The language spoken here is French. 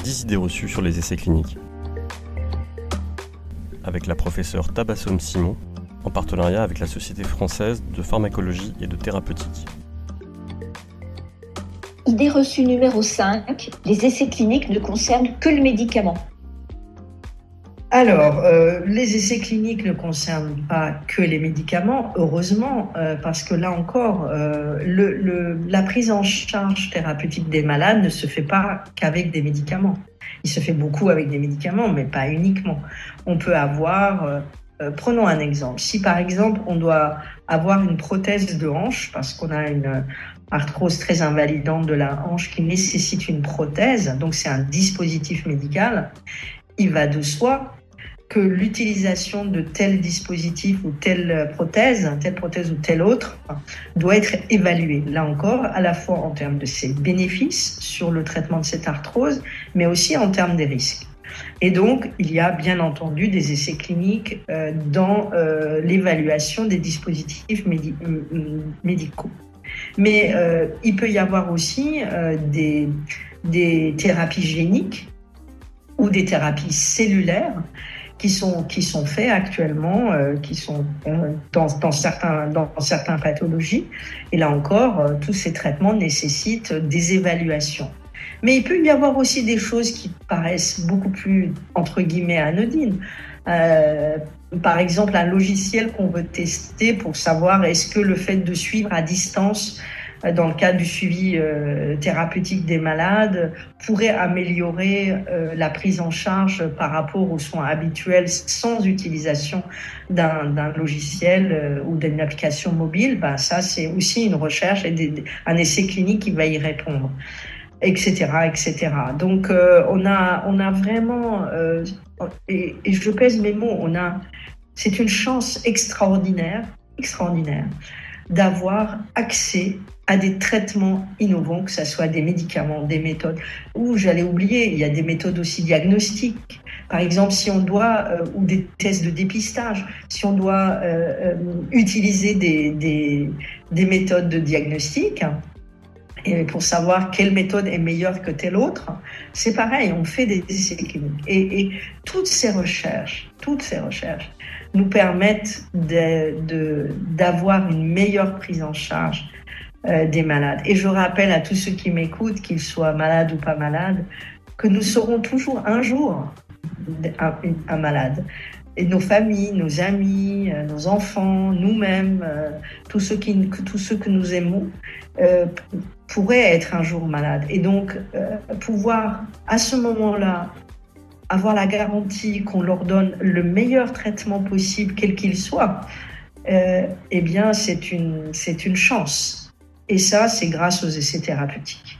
10 idées reçues sur les essais cliniques. Avec la professeure Tabassum Simon, en partenariat avec la Société française de pharmacologie et de thérapeutique. Idée reçue numéro 5, les essais cliniques ne concernent que le médicament. Alors, les essais cliniques ne concernent pas que les médicaments, heureusement, parce que là encore, la prise en charge thérapeutique des malades ne se fait pas qu'avec des médicaments. Il se fait beaucoup avec des médicaments, mais pas uniquement. On peut avoir, prenons un exemple. Si par exemple, on doit avoir une prothèse de hanche, parce qu'on a une arthrose très invalidante de la hanche qui nécessite une prothèse, donc c'est un dispositif médical, il va de soi que l'utilisation de tel dispositif ou telle prothèse ou telle autre, doit être évaluée. Là encore, à la fois en termes de ses bénéfices sur le traitement de cette arthrose, mais aussi en termes des risques. Et donc, il y a bien entendu des essais cliniques dans l'évaluation des dispositifs médicaux. Mais il peut y avoir aussi des thérapies géniques ou des thérapies cellulaires qui sont faits actuellement, qui sont dans certaines pathologies. Et là encore, tous ces traitements nécessitent des évaluations. Mais il peut y avoir aussi des choses qui paraissent beaucoup plus, entre guillemets, anodines. Par exemple, un logiciel qu'on veut tester pour savoir est-ce que le fait de suivre à distance dans le cadre du suivi thérapeutique des malades, pourrait améliorer la prise en charge par rapport aux soins habituels sans utilisation d'un logiciel ou d'une application mobile. Ça, c'est aussi une recherche et un essai clinique qui va y répondre, etc., etc. Donc, on a vraiment, et je pèse mes mots, c'est une chance extraordinaire, d'avoir accès à des traitements innovants, que ce soit des médicaments, des méthodes, ou j'allais oublier, il y a des méthodes aussi diagnostiques. Par exemple, si on doit, ou des tests de dépistage, si on doit utiliser des méthodes de diagnostic, et pour savoir quelle méthode est meilleure que telle autre, c'est pareil, on fait des essais cliniques. Et toutes ces recherches nous permettent d'avoir une meilleure prise en charge des malades. Et je rappelle à tous ceux qui m'écoutent, qu'ils soient malades ou pas malades, que nous serons toujours un jour un malade. Et nos familles, nos amis, nos enfants, nous-mêmes, tous ceux que nous aimons, pourraient être un jour malades. Et donc, pouvoir, à ce moment-là, avoir la garantie qu'on leur donne le meilleur traitement possible, quel qu'il soit, eh bien, c'est une chance. Et ça, c'est grâce aux essais thérapeutiques.